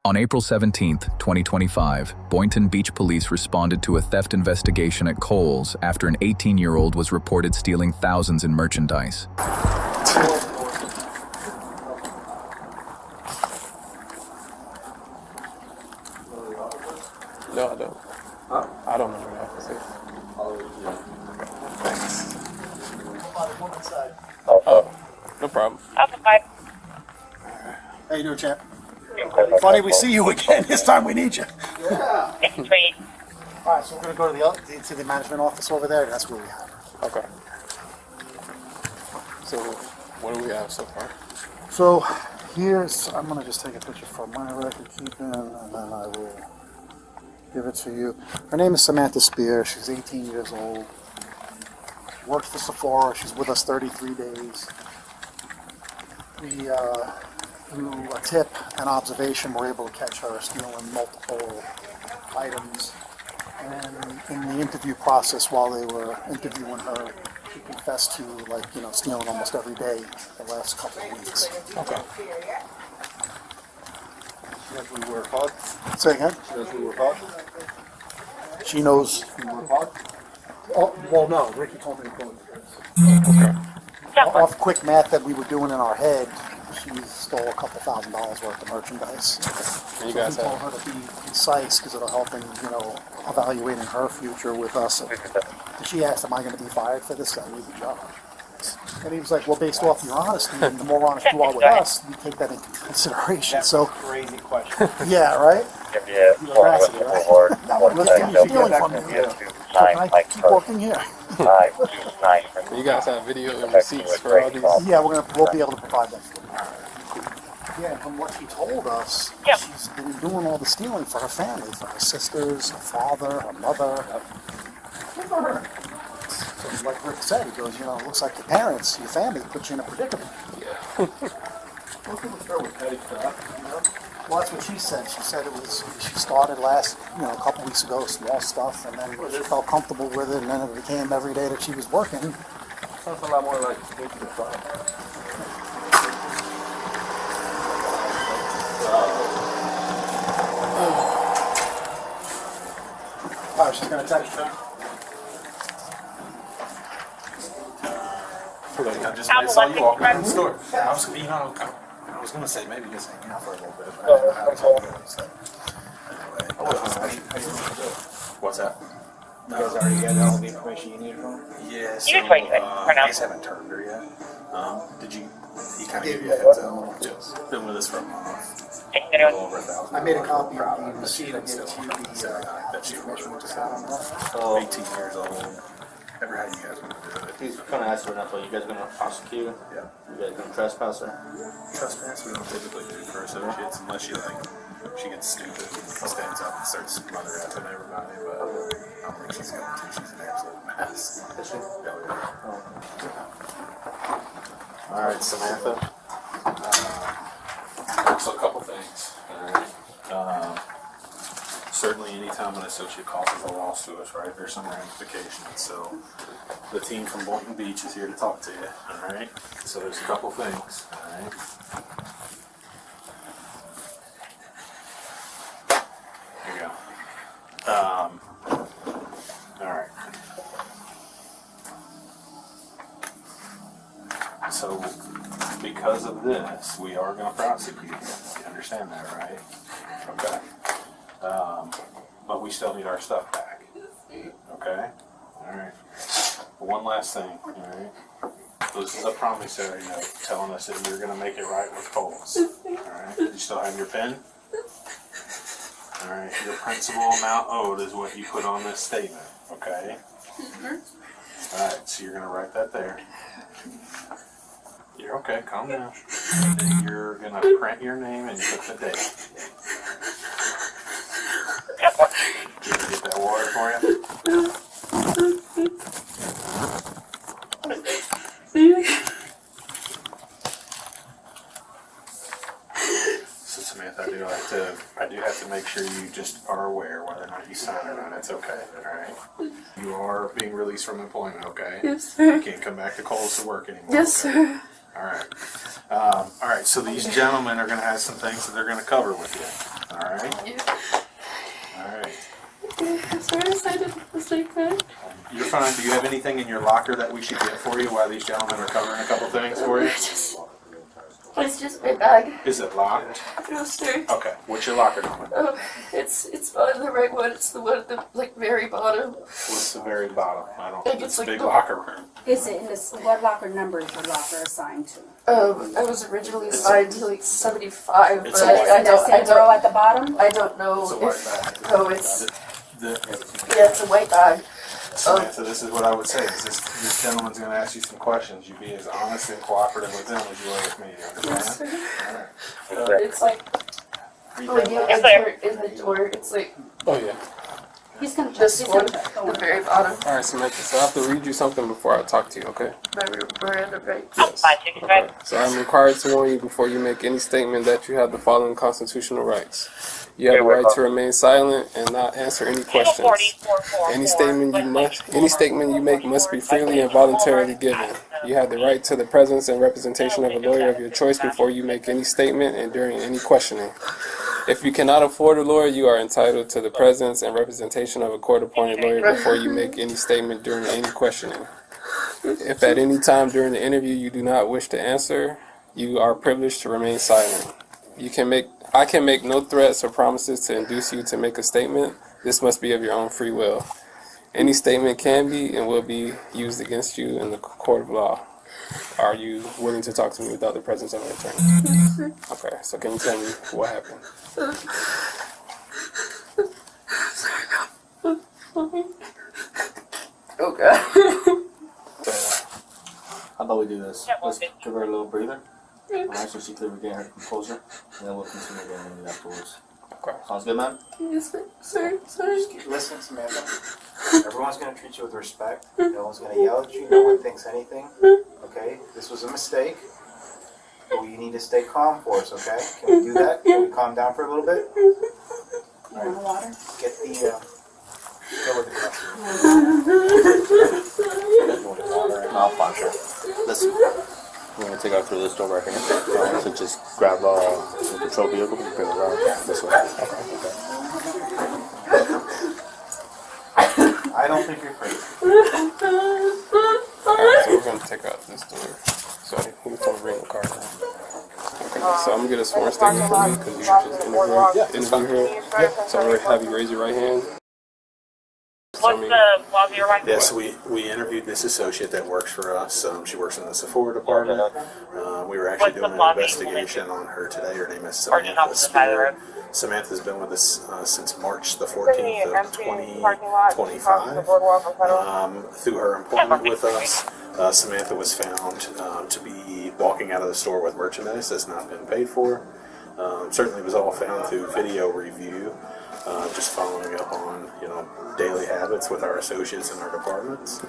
On April 17, 2025, Boynton Beach Police responded to a theft investigation at Kohl's after an 18-year-old was reported stealing thousands in merchandise. No, I don't. Huh? I don't know where the office is. Thanks. Oh, no problem. How you doing, champ? Funny we see you again. This time we need you. Yeah. Great. All right, so we're going to go to the management office over there. That's where we have her. Okay. So, what do we have so far? So I'm going to just take a picture for my record keeping, and then I will give it to you. Her name is Samantha Spear. She's 18 years old. She works for Sephora. She's with us 33 days. We, through a tip and observation, were able to catch her stealing multiple items. And in the interview process, while they were interviewing her, she confessed to, stealing almost every day the last couple of weeks. Okay. She knows we were hot. Say again? She knows we were hot. She knows. We were hot. Oh, well, no. Ricky told me to go. Okay. Off quick math that we were doing in our head, she stole a couple $1,000s worth of merchandise. And you So guys we told have... her to be concise because it'll help in, evaluating her future with us. And she asked, am I going to be fired for this? I need the job. And he was like, well, based off your honesty, and the more honest you are with us, we take that into consideration. That's So, a crazy question. yeah, right? Give you You're four aggressive, with the right? reward. Now, what are you stealing from me? You So to can sign I like keep first. working here? 529. You guys have video and receipts for all these... Yeah, we'll be able to provide that for you. Yeah, from what she told us, Yeah. she's been doing all the stealing for her family, for her sisters, her father, her mother. So like Rick said, he goes, it looks like your parents, your family put you in a predicament. Most people start with petty crap, Well, that's what she said. She said she started a couple weeks ago, small stuff, and then she felt comfortable with it, and then it became every day that she was working. Sounds a lot more like sneaking the fire. Oh, she's going to text you. I just saw you walking in the store. I was, I was gonna say maybe just hang out for a little bit. But I didn't know how to talk to him, so. Anyway, what's that? You guys already got all the information you needed from her? Yeah, so, You can wait for now. I just haven't turned her yet. He kind of gave you a heads up. Just been with us for a month. A little over 1,000. I made a copy of the But receipt. she I didn't gave it still to want you. to say that she was just 18 years old. Ever how you guys want to do it? He's kind of asked her enough. You guys gonna prosecute her? Yeah. You guys gonna trespass her? Trespass we don't typically do for associates unless she gets stupid and stands up and starts mother effing everybody, but I don't think she's going to. She's an absolute mess. Is she? All right, Samantha. So a couple things. All right. Certainly anytime an associate causes a loss to us, right, there's some ramifications. So the team from Boynton Beach is here to talk to you, all right? So there's a couple things, all right? Here you go. All right. So because of this, we are going to prosecute you. You understand that, right? Okay. But we still need our stuff back. Okay? Alright. One last thing, alright? This is a promissory note telling us that you're going to make it right with Kohl's. Alright? You still have your pen? Alright. Your principal amount owed is what you put on this statement. Okay? Alright, so you're going to write that there. You're okay, calm down. And then you're going to print your name and put the date. Can you get that water for you? So Samantha, I do have to make sure you just are aware whether or not you sign or not. It's okay, alright? You are being released from employment, okay? Yes, sir. You can't come back to Kohl's to work anymore. Yes, okay? sir. Alright. Alright, so these gentlemen are going to have some things that they're going to cover with you. fine. Do you have anything in your locker that we should get for you while these gentlemen are covering a couple things for you? It's just my bag. Is it locked? No, sir. Okay. What's your locker number? It's not the right one. It's the one at the very bottom. What's the very bottom? I don't I think think it's it's a like big the- locker room. Is it in this, what locker number is your locker assigned to? I was originally assigned to like 75, It's but a white- I That same row don't at the bottom? I don't know It's a white if bag. it's The- yeah, it's a white bag. Samantha, this is what I would say. Is this gentleman's going to ask you some questions. You be as honest and cooperative with them as you are with me. You understand? It's like when you enter in the door, it's like Oh yeah. He's gonna check, this he's one, gonna check, don't the worry. very bottom. All right, Samantha. So I have to read you something before I talk to you, okay? My Miranda rights. Yes. Okay. So I'm required to warn you before you make any statement that you have the following constitutional rights. You have the right to remain silent and not answer any questions. Any statement you make must be freely and voluntarily given. You have the right to the presence and representation of a lawyer of your choice before you make any statement and during any questioning. If you cannot afford a lawyer, you are entitled to the presence and representation of a court-appointed lawyer before you make any statement during any questioning. If at any time during the interview you do not wish to answer, you are privileged to remain silent. I can make no threats or promises to induce you to make a statement. This must be of your own free will. Any statement can be and will be used against you in the court of law. Are you willing to talk to me without the presence of an attorney? Okay, so can you tell me what happened? Oh god. How about we do this? Let's give her a little breather. Alright, so she can regain her composure, and then we'll continue again afterwards. Okay. Sounds good, man? Yes, sir. Sorry. Listen, Samantha. Everyone's going to treat you with respect. No one's going to yell at you. No one thinks anything. Okay? This was a mistake. But you need to stay calm for us, okay? Can we do that? Can we calm down for a little bit? You want water? Get the, go with the cup. No, I'm fine, sure. Listen, we're going to take her through this door right here. So just grab the patrol vehicle and bring it around this way. Okay. I don't think you're crazy. Alright, so we're gonna take out this door. So we can bring the car down. Okay, so I'm gonna get a sworn statement from you because you just interview here. So I'm gonna have you raise your right hand. What's the lobby right? Yes, we interviewed this associate that works for us. She works in the Sephora department. We were actually doing an investigation on her today. Her name is Samantha Spear. Samantha's been with us since March the 14th of 2025. Through her employment with us, Samantha was found to be walking out of the store with merchandise that's not been paid for. Certainly was all found through video review, just following up on daily habits with our associates in our departments.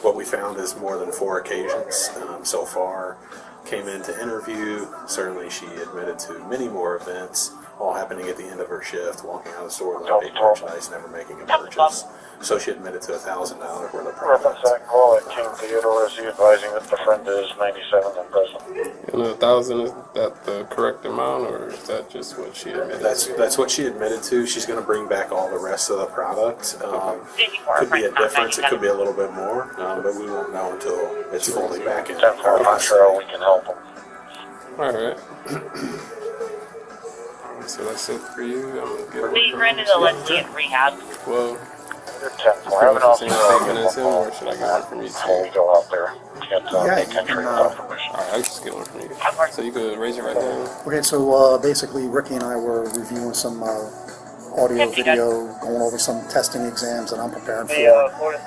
What we found is more than 4 occasions so far. Came in to interview. Certainly she admitted to many more events, all happening at the end of her shift, walking out of the store without paid merchandise, never making a purchase. So she admitted to $1,000 worth of products. Call at King Theodore, is he advising that the friend is 97 and present? And 1,000, is that the correct amount, or is that just what she admitted? That's what she admitted to. She's going to bring back all the rest of the product. Could be a difference. It could be a little bit more, but we won't know until it's fully back in. 10-4, I'm not sure how we can help him. Alright. So that's it for you. I'm gonna get So you ran into Leslie in rehab. Well, You're 10-4, I have an the same officer statement as him, or should I get one from you before we too? go out there. Can't Yeah, make you entry can, without permission. Alright, I'll just get one from you. So you could raise your right hand. Okay, so basically Ricky and I were reviewing some audio, video, going over some testing exams that I'm preparing for.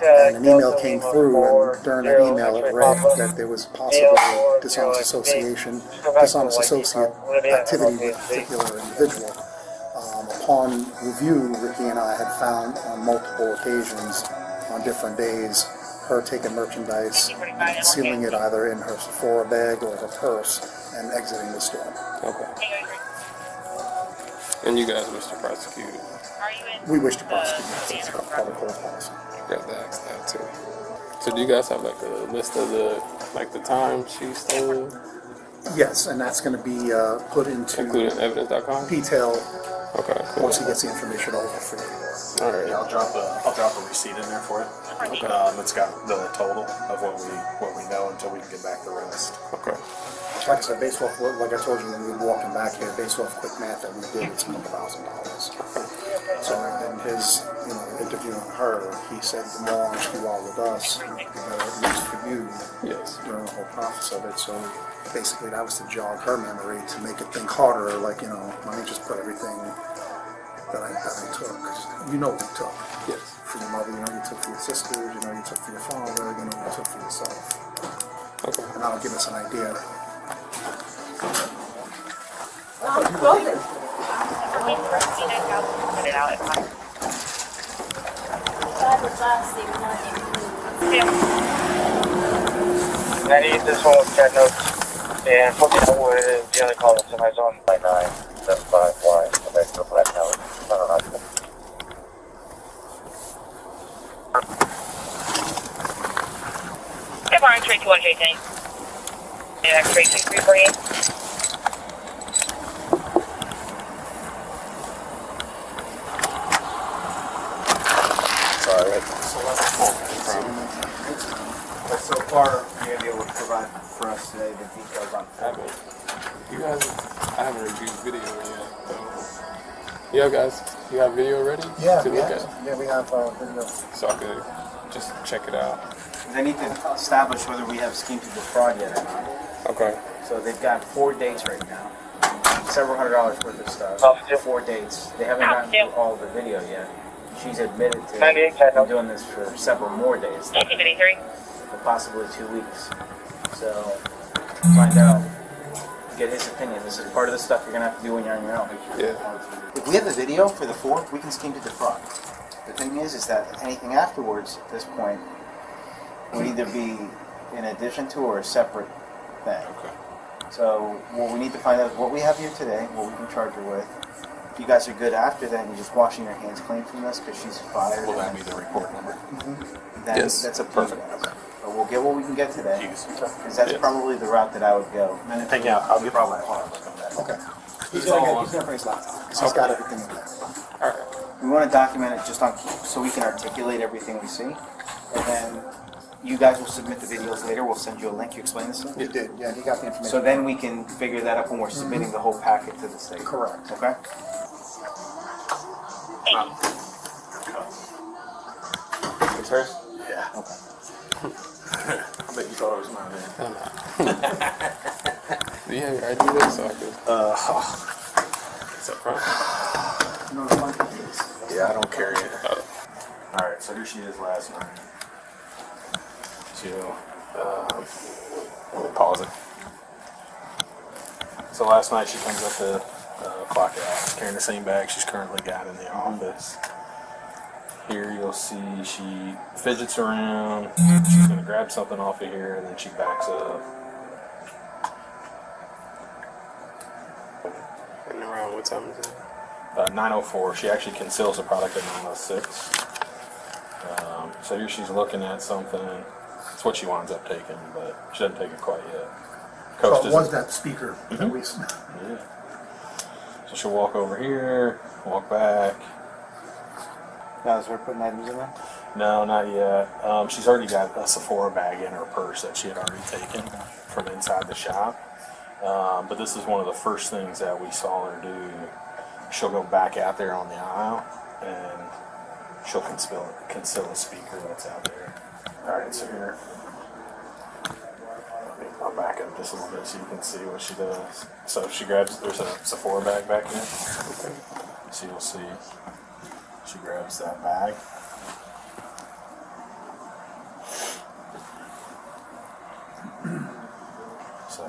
And an email came through, and during the email it read that there was possible dishonest associate activity with a particular individual. Upon review, Ricky and I had found on multiple occasions, on different days, her taking merchandise and concealing it either in her Sephora bag or her purse and exiting the store. Okay. And you guys wish to prosecute. We wish to prosecute this. It's part of court policy. Got to ask that too. So do you guys have like a list of the time she stole? Yes, and that's going to be put into Including evidence.com? detail Okay, cool. once he gets the information over for you. Alright. Yeah, I'll drop a receipt in there for you. Okay. It's got the total of what we know until we can get back the rest. Okay. Like I said, based off, like I told you when we were walking back here, based off quick math that we did, it's $1,000. So in his, interviewing her, he said the more honest you are with us, the better it is for you during the whole process of it. So basically that was to jog her memory, to make it think harder, like, let me just put everything that I took, because you know what you took. Yes. For your mother, you took for your sisters, you took for your father, you took for yourself. Okay. And that'll give us an idea. I need this one with 10 notes. And put me out with the other call that's in my zone by 975Y. I'm ready to black now. Hey, Brian, 321J10. Yeah, X-ray 2348. Sorry. But so far, you're going to be able to provide for us today the details on I haven't reviewed video yet. You have video ready? Yeah, to look at? Yeah, we have video. So I could just check it out. They need to establish whether we have scheme to defraud yet or not. Okay. So they've got 4 dates right now. Several $100s worth of stuff. 4 dates. They haven't gotten through all the video yet. She's admitted to been doing this for several more days. 1953. For possibly 2 weeks. So, find out. Get his opinion. This is part of the stuff you're going to have to do when you're on your own. Yeah. If we have the video for the 4, we can scheme to defraud. The thing is that anything afterwards, at this point, would either be in addition to or a separate thing. Okay. So what we need to find out is what we have here today, what we can charge her with. If you guys are good after that, and you're just washing your hands clean from this because she's fired. Will that be the report number? Yes. That's a Perfect. But we'll get what we can get today. Jeez. Because that's probably the route that I would go. And then Take out. I'll get all that. Okay. He's gonna bring his laptop. He's got everything in there. Alright. We want to document it just so we can articulate everything we see. And then you guys will submit the videos later. We'll send you a link. You explain this to me? You did, yeah, he got the information. So then we can figure that up when we're submitting the whole packet to the state. Correct. Okay? It's hers? Yeah. Okay. I bet you thought it was mine. Do you have your ID there so I could? It's up front. Yeah, I don't carry it. Alright, so here she is last night. Let me pause it. So last night she comes up to clock out, carrying the same bag she's currently got in the office. Here you'll see she fidgets around, she's going to grab something off of here, and then she backs up. And around what time is it? 9:04. She actually conceals the product at 9:06. So here she's looking at something. It's what she winds up taking, but she doesn't take it quite yet. So it was that speaker that we... Yeah. So she'll walk over here, walk back. Now, is we're putting items in there? No, not yet. She's already got a Sephora bag in her purse that she had already taken from inside the shop. But this is one of the first things that we saw her do. She'll go back out there on the aisle and she'll conceal a speaker that's out there. Alright, so here, I'll back up just a little bit so you can see what she does. So she grabs, there's a Sephora bag back there. So you'll see, she grabs that bag. So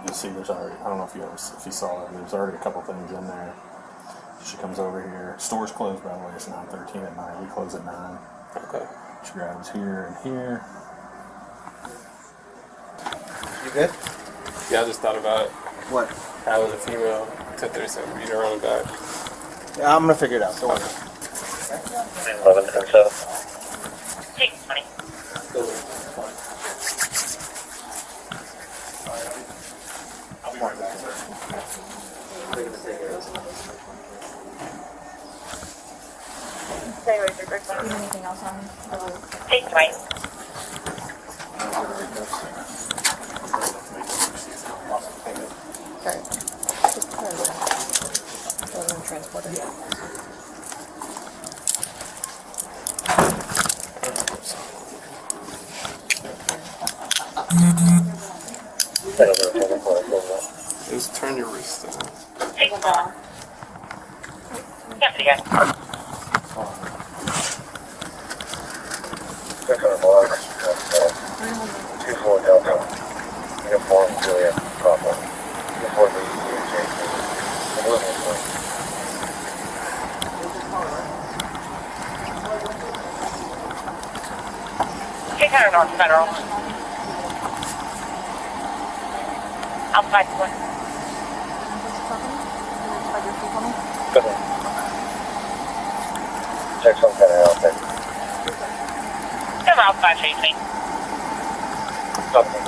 you'll see there's already, I don't know if you saw it, there's already a couple things in there. She comes over here. Store's closed, by the way. It's 9:13 at night. We close at 9. Okay. She grabs here and here. You good? Yeah, I just thought about What? how the female took 37 beat her on the back. Yeah, I'm going to figure it out. Don't worry. 11 and 7. Take 20. Anything else on? Take 20. Sorry. Transporter. Just turn your wrist down. Take 1. Yeah, pretty good. Take North Federal. Outside one. Check some kind of outfit. Come outside facing. Something.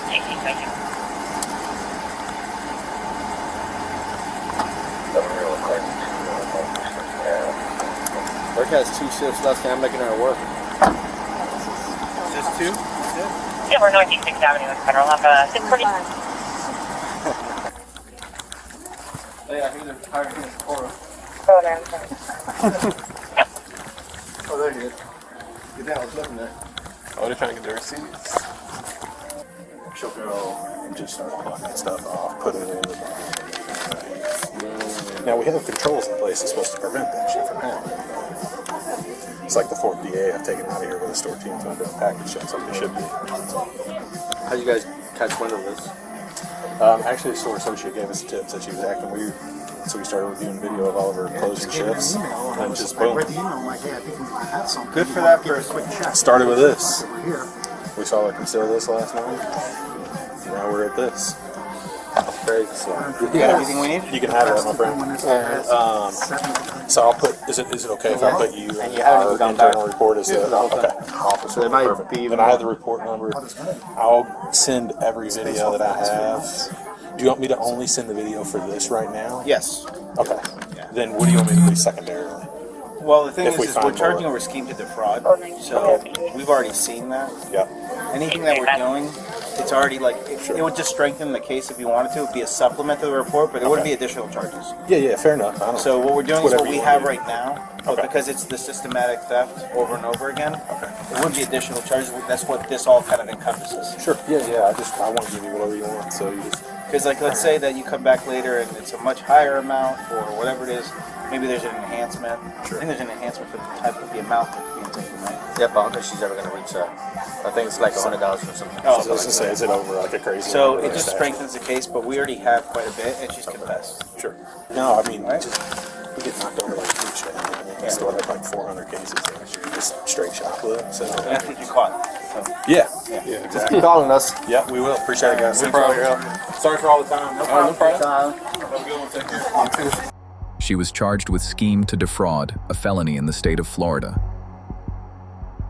Thank you. Work has 2 shifts left. Can I make it out of work? Just 2? Yeah, we're Northeast 6th Avenue in Federal. Have a 640. Yeah, I hear they're hiring in Sephora. Oh, there. Oh, there he is. Good day, I was looking there. Oh, they're trying to get the receipts. She'll go and just start plucking stuff off, putting it in the bag. Now we have controls in place that's supposed to prevent that shit from happening. It's like the 4th DA I've taken out of here with a store team to a package shots like they should be. How you guys catch wind of this? Actually, the store associate gave us tips that she was acting weird, so we started reviewing video of all of her closing shifts, and just boom. I read the email, I'm like, hey, I think we might have something. Good for that Give it a person. quick check. Started with this. We're here. We saw her conceal this last night. Now we're at this. Crazy stuff. You got everything we need? You can have that, my friend. So I'll put. Is it okay if I put you And in you haven't our even gone internal back. report as a okay officer? It might Perfect. be even Then I have the report number. I'll send every video that I have. Do you want me to only send the video for this right now? Yes. Okay. Then what do you want me to do secondarily? Well, the thing If is we we're find charging more. over scheme to defraud, so we've already seen that. Yeah. Anything that we're doing, it's already like, it would just strengthen the case if you wanted to. It would be a supplement to the report, but it wouldn't be additional charges. Yeah. Fair enough. I don't So what we're doing is Whatever what we you have want. right now, but because it's the systematic theft over and over again, it wouldn't be additional charges. That's what this all kind of encompasses. Sure. Yeah. I want to give you whatever you want. So you just. Because like, let's say that you come back later and it's a much higher amount or whatever it is. Maybe there's an enhancement. Sure. I think there's an enhancement for the type of the amount that's being taken, right? Yeah, but I don't think she's ever going to reach that. I think it's like $100 or something. Oh, So I was gonna say, is it over like a crazy? So number it just like that? strengthens the case, but we already have quite a bit, and she's confessed. Sure. No, I mean, Right. just, we get knocked over like each day. We still have like 400 cases last year, just straight shoplift. So And that's what you caught. So, yeah, Keep exactly. calling us. Yeah, we will. Appreciate it, guys. Thanks for all your help. Sorry for all the time. No No problem. Have a good one. Take care. She was charged with scheme to defraud, a felony in the state of Florida.